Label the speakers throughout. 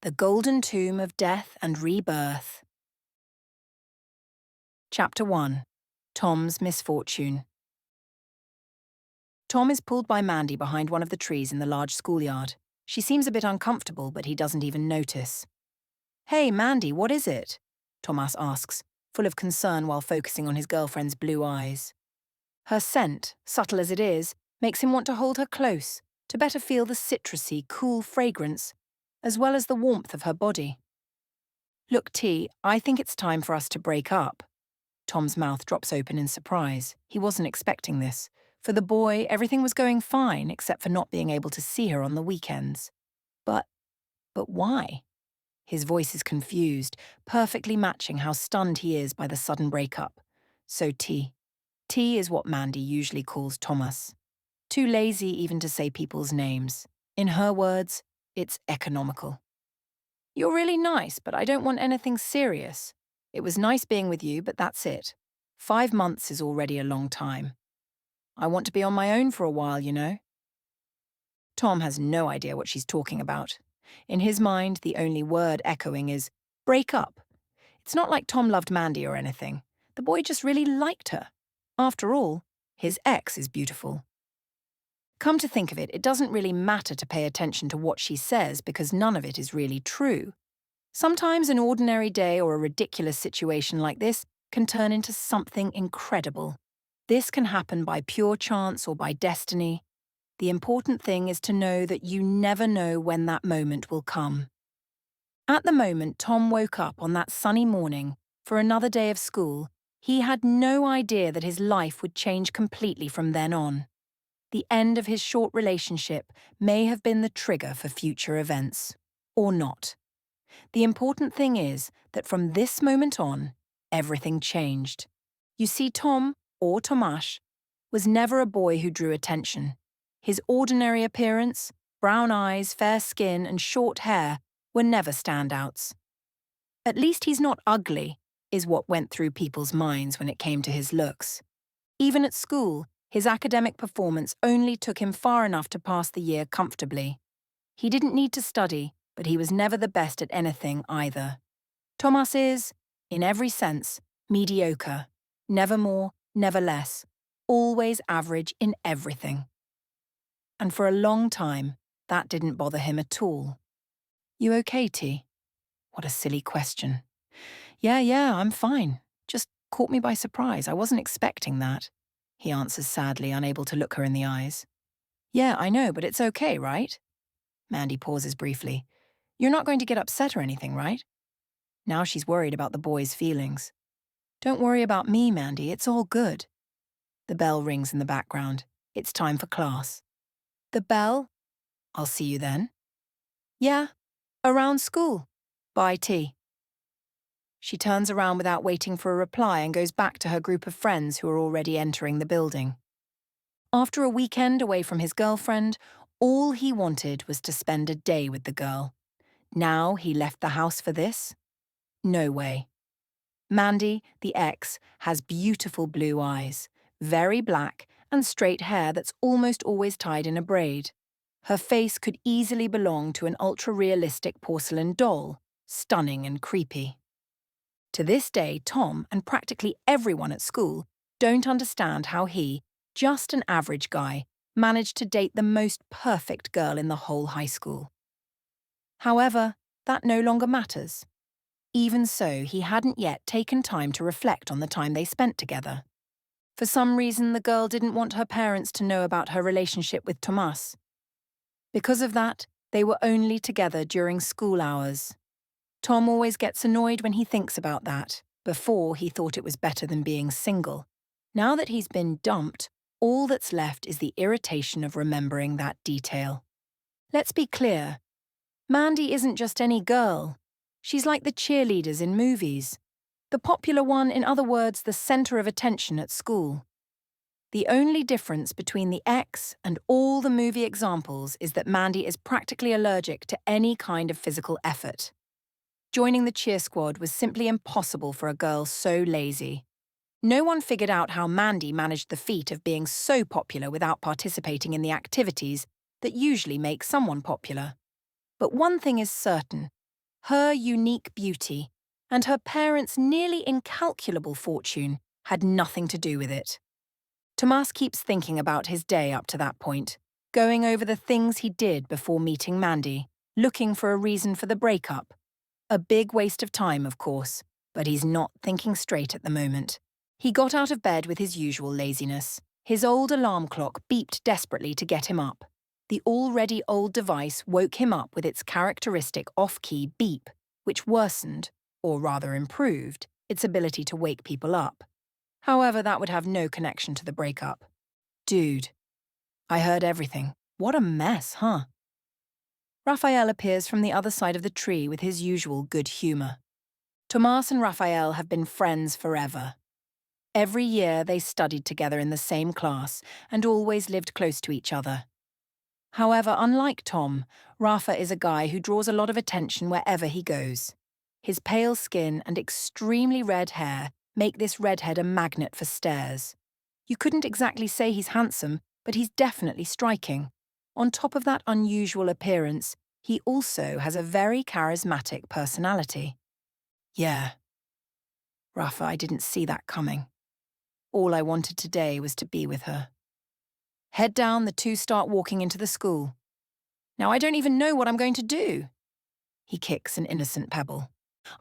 Speaker 1: The Golden Tomb of Death and Rebirth. Chapter 1. Tom's Misfortune. Tom is pulled by Mandy behind one of the trees in the large schoolyard. She seems a bit uncomfortable, but he doesn't even notice. "Hey, Mandy, what is it?" Tomás asks, full of concern while focusing on his girlfriend's blue eyes. Her scent, subtle as it is, makes him want to hold her close, to better feel the citrusy, cool fragrance, as well as the warmth of her body. "Look, T, I think it's time for us to break up." Tom's mouth drops open in surprise. He wasn't expecting this. For the boy, everything was going fine except for not being able to see her on the weekends. But why? His voice is confused, perfectly matching how stunned he is by the sudden breakup. So T is what Mandy usually calls Tomás. Too lazy even to say people's names. In her words, it's economical. "You're really nice, but I don't want anything serious. It was nice being with you, but that's it. 5 months is already a long time. I want to be on my own for a while, you know." Tom has no idea what she's talking about. In his mind, the only word echoing is break up. It's not like Tom loved Mandy or anything. The boy just really liked her. After all, his ex is beautiful. Come to think of it, it doesn't really matter to pay attention to what she says because none of it is really true. Sometimes an ordinary day or a ridiculous situation like this can turn into something incredible. This can happen by pure chance or by destiny. The important thing is to know that you never know when that moment will come. At the moment Tom woke up on that sunny morning for another day of school, he had no idea that his life would change completely from then on. The end of his short relationship may have been the trigger for future events, or not. The important thing is that from this moment on, everything changed. You see, Tom, or Tomás, was never a boy who drew attention. His ordinary appearance, brown eyes, fair skin, and short hair were never standouts. "At least he's not ugly," is what went through people's minds when it came to his looks. Even at school, his academic performance only took him far enough to pass the year comfortably. He didn't need to study, but he was never the best at anything either. Tomás is, in every sense, mediocre. Never more, never less. Always average in everything. And for a long time, that didn't bother him at all. "You okay, T?" What a silly question. Yeah, I'm fine. Just caught me by surprise. I wasn't expecting that," he answers sadly, unable to look her in the eyes. "Yeah, I know, but it's okay, right?" Mandy pauses briefly. "You're not going to get upset or anything, right?" Now she's worried about the boy's feelings. "Don't worry about me, Mandy, it's all good." The bell rings in the background. It's time for class. "The bell? I'll see you then." "Yeah, around school. Bye, T." She turns around without waiting for a reply and goes back to her group of friends who are already entering the building. After a weekend away from his girlfriend, all he wanted was to spend a day with the girl. Now he left the house for this? No way. Mandy, the ex, has beautiful blue eyes, very black, and straight hair that's almost always tied in a braid. Her face could easily belong to an ultra-realistic porcelain doll, stunning and creepy. To this day, Tom and practically everyone at school don't understand how he, just an average guy, managed to date the most perfect girl in the whole high school. However, that no longer matters. Even so, he hadn't yet taken time to reflect on the time they spent together. For some reason, the girl didn't want her parents to know about her relationship with Tomás. Because of that, they were only together during school hours. Tom always gets annoyed when he thinks about that. Before, he thought it was better than being single. Now that he's been dumped, all that's left is the irritation of remembering that detail. Let's be clear. Mandy isn't just any girl. She's like the cheerleaders in movies. The popular one, in other words, the center of attention at school. The only difference between the ex and all the movie examples is that Mandy is practically allergic to any kind of physical effort. Joining the cheer squad was simply impossible for a girl so lazy. No one figured out how Mandy managed the feat of being so popular without participating in the activities that usually make someone popular. But one thing is certain, Her unique beauty and her parents' nearly incalculable fortune had nothing to do with it. Tomás keeps thinking about his day up to that point, going over the things he did before meeting Mandy, looking for a reason for the breakup. A big waste of time, of course, but he's not thinking straight at the moment. He got out of bed with his usual laziness. His old alarm clock beeped desperately to get him up. The already old device woke him up with its characteristic off-key beep, which worsened, or rather improved, its ability to wake people up. However, that would have no connection to the breakup. Dude, I heard everything. What a mess, huh? Raphael appears from the other side of the tree with his usual good humour. Tomás and Raphael have been friends forever. Every year they studied together in the same class and always lived close to each other. However, unlike Tom, Rafa is a guy who draws a lot of attention wherever he goes. His pale skin and extremely red hair make this redhead a magnet for stares. You couldn't exactly say he's handsome, but he's definitely striking. On top of that unusual appearance, he also has a very charismatic personality. Yeah. Rafa, I didn't see that coming. All I wanted today was to be with her. Head down, the two start walking into the school. Now I don't even know what I'm going to do. He kicks an innocent pebble.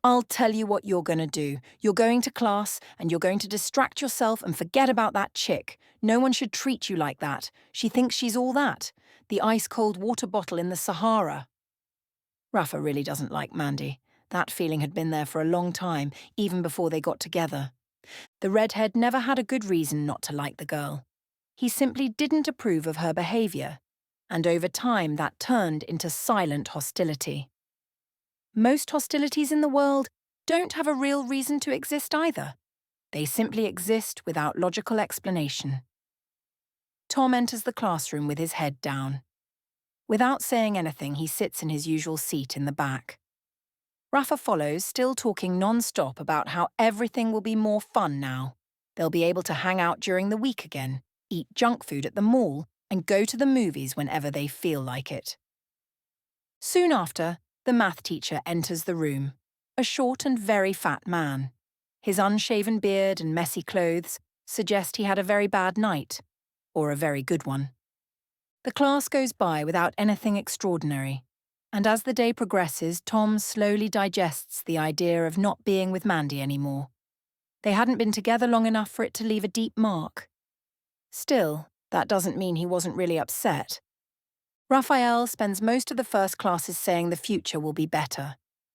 Speaker 1: I'll tell you what you're going to do. You're going to class, and you're going to distract yourself and forget about that chick. No one should treat you like that. She thinks she's all that. The ice-cold water bottle in the Sahara. Rafa really doesn't like Mandy. That feeling had been there for a long time, even before they got together. The redhead never had a good reason not to like the girl. He simply didn't approve of her behaviour, and over time that turned into silent hostility. Most hostilities in the world don't have a real reason to exist either. They simply exist without logical explanation. Tom enters the classroom with his head down. Without saying anything, he sits in his usual seat in the back. Rafa follows, still talking non-stop about how everything will be more fun now. They'll be able to hang out during the week again, eat junk food at the mall, and go to the movies whenever they feel like it. Soon after, the math teacher enters the room, a short and very fat man. His unshaven beard and messy clothes suggest he had a very bad night, or a very good one. The class goes by without anything extraordinary, and as the day progresses, Tom slowly digests the idea of not being with Mandy anymore. They hadn't been together long enough for it to leave a deep mark. Still, that doesn't mean he wasn't really upset. Raphael spends most of the first classes saying the future will be better.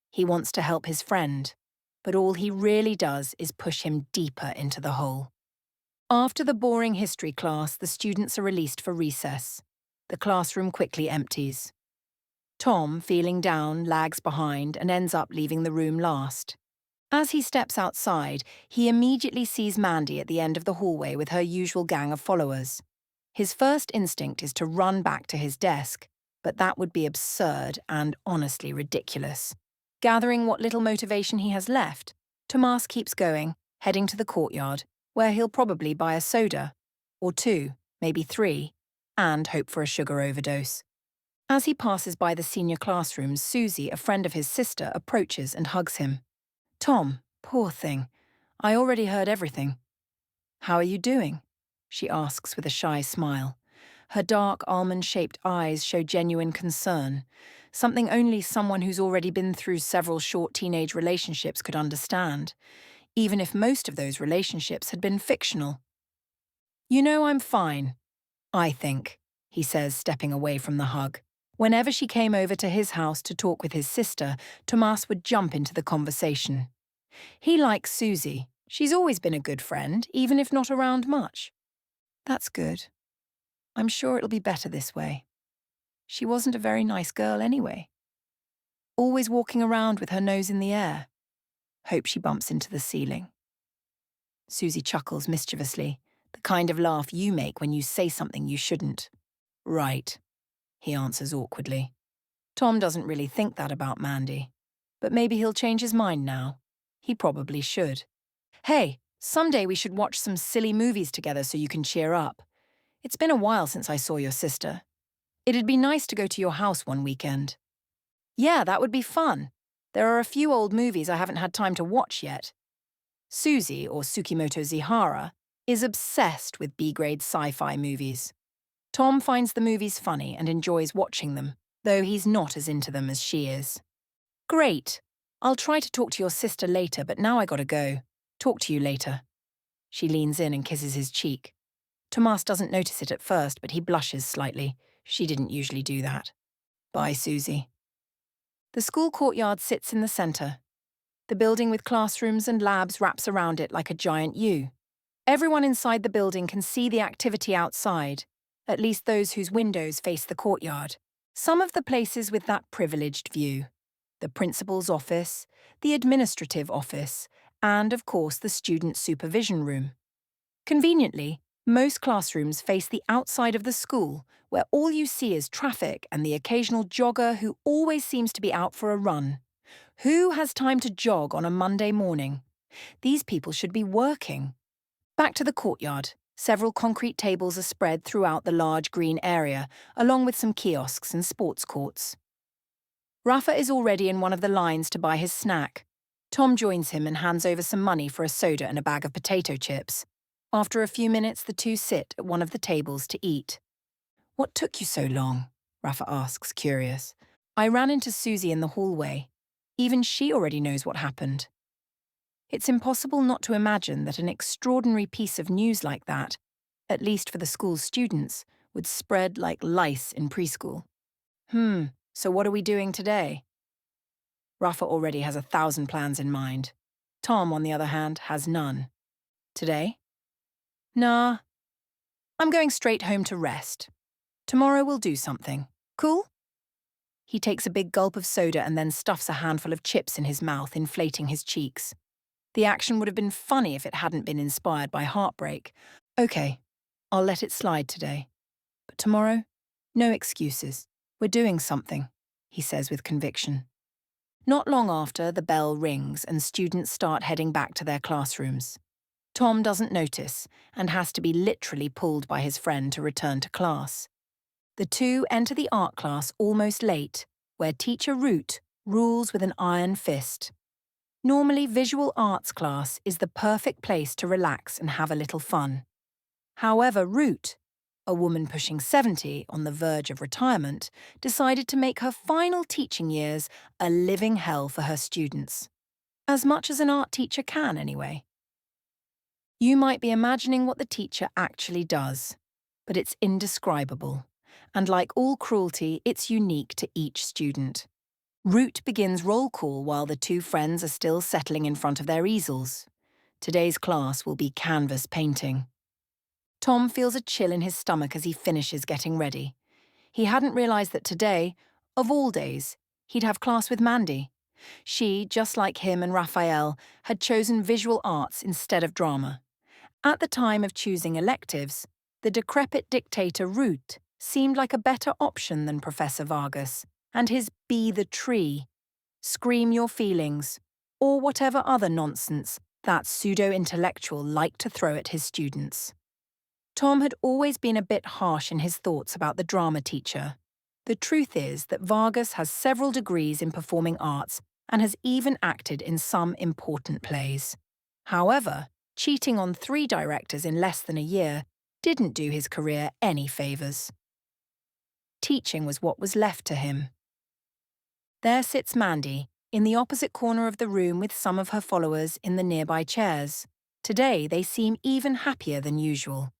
Speaker 1: He wants to help his friend, but all he really does is push him deeper into the hole. After the boring history class, the students are released for recess. The classroom quickly empties. Tom, feeling down, lags behind and ends up leaving the room last. As he steps outside, he immediately sees Mandy at the end of the hallway with her usual gang of followers. His first instinct is to run back to his desk, but that would be absurd and honestly ridiculous. Gathering what little motivation he has left, Tomás keeps going, heading to the courtyard, where he'll probably buy a soda, or two, maybe three, and hope for a sugar overdose. As he passes by the senior classrooms, Susie, a friend of his sister, approaches and hugs him. Tom, poor thing, I already heard everything. How are you doing? She asks with a shy smile. Her dark, almond-shaped eyes show genuine concern, something only someone who's already been through several short teenage relationships could understand, even if most of those relationships had been fictional. You know, I'm fine, I think, he says, stepping away from the hug. Whenever she came over to his house to talk with his sister, Tomás would jump into the conversation. He likes Susie. She's always been a good friend, even if not around much. That's good. I'm sure it'll be better this way. She wasn't a very nice girl anyway. Always walking around with her nose in the air. Hope she bumps into the ceiling. Susie chuckles mischievously, the kind of laugh you make when you say something you shouldn't. Right, he answers awkwardly. Tom doesn't really think that about Mandy, but maybe he'll change his mind now. He probably should. Hey, someday we should watch some silly movies together so you can cheer up. It's been a while since I saw your sister. It'd be nice to go to your house one weekend. Yeah, that would be fun. There are a few old movies I haven't had time to watch yet. Susie, or Tsukimoto Zihara, is obsessed with B-grade sci-fi movies. Tom finds the movies funny and enjoys watching them, though he's not as into them as she is. Great. I'll try to talk to your sister later, but now I gotta go. Talk to you later. She leans in and kisses his cheek. Tomás doesn't notice it at first, but he blushes slightly. She didn't usually do that. Bye, Susie. The school courtyard sits in the centre. The building with classrooms and labs wraps around it like a giant U. Everyone inside the building can see the activity outside, at least those whose windows face the courtyard. Some of the places with that privileged view. The principal's office, the administrative office, and, of course, the student supervision room. Conveniently, most classrooms face the outside of the school, where all you see is traffic and the occasional jogger who always seems to be out for a run. Who has time to jog on a Monday morning? These people should be working. Back to the courtyard. Several concrete tables are spread throughout the large green area, along with some kiosks and sports courts. Rafa is already in one of the lines to buy his snack. Tom joins him and hands over some money for a soda and a bag of potato chips. After a few minutes, the two sit at one of the tables to eat. What took you so long? Rafa asks, curious. I ran into Susie in the hallway. Even she already knows what happened. It's impossible not to imagine that an extraordinary piece of news like that, at least for the school's students, would spread like lice in preschool. So what are we doing today? Rafa already has 1,000 plans in mind. Tom, on the other hand, has none. Today? Nah. I'm going straight home to rest. Tomorrow we'll do something. Cool? He takes a big gulp of soda and then stuffs a handful of chips in his mouth, inflating his cheeks. The action would have been funny if it hadn't been inspired by heartbreak. Okay, I'll let it slide today. But tomorrow, no excuses. We're doing something, he says with conviction. Not long after, the bell rings and students start heading back to their classrooms. Tom doesn't notice and has to be literally pulled by his friend to return to class. The two enter the art class almost late, where teacher Root rules with an iron fist. Normally, visual arts class is the perfect place to relax and have a little fun. However, Root, a woman pushing 70 on the verge of retirement, decided to make her final teaching years a living hell for her students. As much as an art teacher can, anyway. You might be imagining what the teacher actually does, but it's indescribable. And like all cruelty, it's unique to each student. Root begins roll call while the two friends are still settling in front of their easels. Today's class will be canvas painting. Tom feels a chill in his stomach as he finishes getting ready. He hadn't realized that today, of all days, he'd have class with Mandy. She, just like him and Raphael, had chosen visual arts instead of drama. At the time of choosing electives, the decrepit dictator Root seemed like a better option than Professor Vargas, and his Be the Tree, Scream Your Feelings, or whatever other nonsense that pseudo-intellectual liked to throw at his students. Tom had always been a bit harsh in his thoughts about the drama teacher. The truth is that Vargas has several degrees in performing arts and has even acted in some important plays. However, cheating on 3 directors in less than a year didn't do his career any favours. Teaching was what was left to him. There sits Mandy, in the opposite corner of the room with some of her followers in the nearby chairs. Today they seem even happier than usual.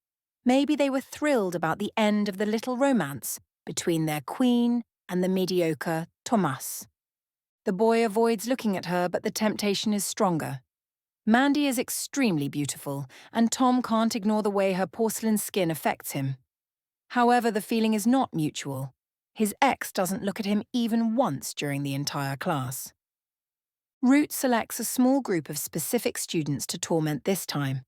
Speaker 1: Maybe they were thrilled about the end of the little romance between their queen and the mediocre Tomás. The boy avoids looking at her, but the temptation is stronger. Mandy is extremely beautiful, and Tom can't ignore the way her porcelain skin affects him. However, the feeling is not mutual. His ex doesn't look at him even once during the entire class. Root selects a small group of specific students to torment this time.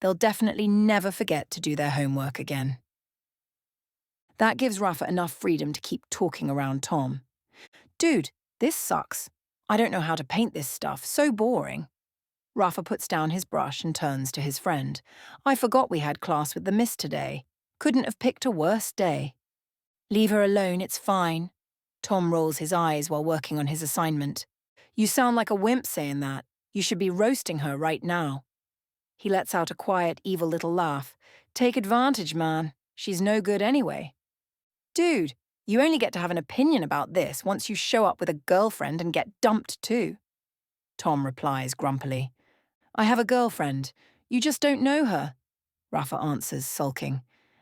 Speaker 1: They'll definitely never forget to do their homework again. That gives Rafa enough freedom to keep talking around Tom. Dude, this sucks. I don't know how to paint this stuff. So boring. Rafa puts down his brush and turns to his friend. I forgot we had class with the miss today. Couldn't have picked a worse day. Leave her alone, it's fine. Tom rolls his eyes while working on his assignment. You sound like a wimp saying that. You should be roasting her right now. He lets out a quiet, evil little laugh. Take advantage, man. She's no good anyway. Dude, you only get to have an opinion about this once you show up with a girlfriend and get dumped too. Tom replies grumpily. I have a girlfriend. You just don't know her. Rafa answers, sulking.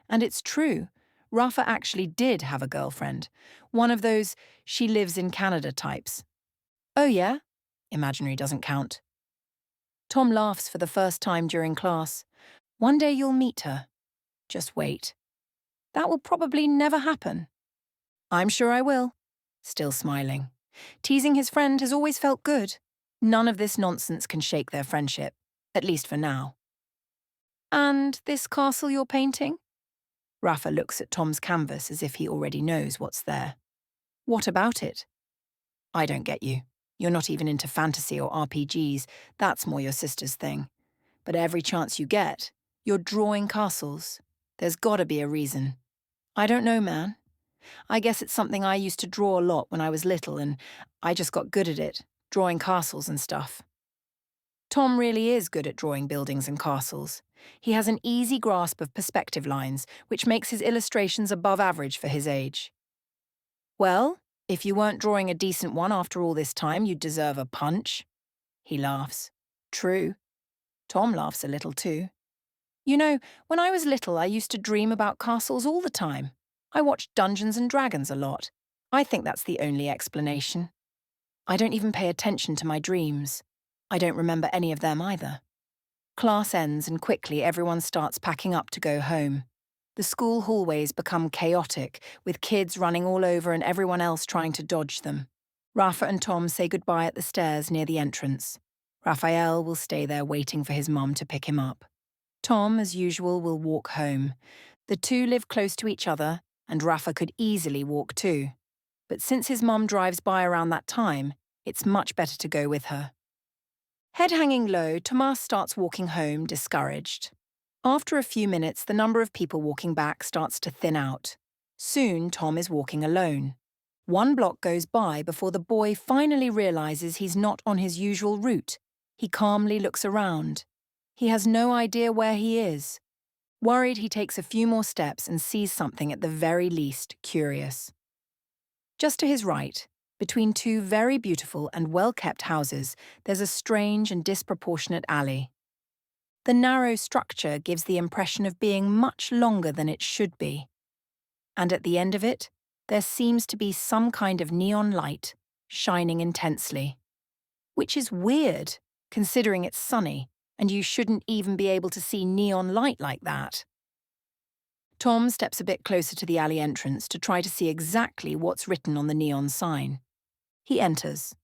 Speaker 1: And it's true. Rafa actually did have a girlfriend. One of those she lives in Canada types. Oh yeah? Imaginary doesn't count. Tom laughs for the first time during class. One day you'll meet her. Just wait. That will probably never happen. I'm sure I will. Still smiling. Teasing his friend has always felt good. None of this nonsense can shake their friendship, at least for now. And this castle you're painting? Rafa looks at Tom's canvas as if he already knows what's there. What about it? I don't get you. You're not even into fantasy or RPGs. That's more your sister's thing. But every chance you get, you're drawing castles. There's gotta be a reason. I don't know, man. I guess it's something I used to draw a lot when I was little, and I just got good at it, drawing castles and stuff. Tom really is good at drawing buildings and castles. He has an easy grasp of perspective lines, which makes his illustrations above average for his age. Well, if you weren't drawing a decent one after all this time, you'd deserve a punch. He laughs. True. Tom laughs a little too. You know, when I was little, I used to dream about castles all the time. I watched Dungeons and Dragons a lot. I think that's the only explanation. I don't even pay attention to my dreams. I don't remember any of them either. Class ends and quickly everyone starts packing up to go home. The school hallways become chaotic, with kids running all over and everyone else trying to dodge them. Rafa and Tom say goodbye at the stairs near the entrance. Raphael will stay there waiting for his mum to pick him up. Tom, as usual, will walk home. The two live close to each other, and Rafa could easily walk too. But since his mum drives by around that time, it's much better to go with her. Head hanging low, Tomás starts walking home, discouraged. After a few minutes, the number of people walking back starts to thin out. Soon, Tom is walking alone. One block goes by before the boy finally realizes he's not on his usual route. He calmly looks around. He has no idea where he is. Worried, he takes a few more steps and sees something at the very least curious. Just to his right, between two very beautiful and well-kept houses, there's a strange and disproportionate alley. The narrow structure gives the impression of being much longer than it should be. And at the end of it, there seems to be some kind of neon light, shining intensely. Which is weird, considering it's sunny, and you shouldn't even be able to see neon light like that. Tom steps a bit closer to the alley entrance to try to see exactly what's written on the neon sign. He enters.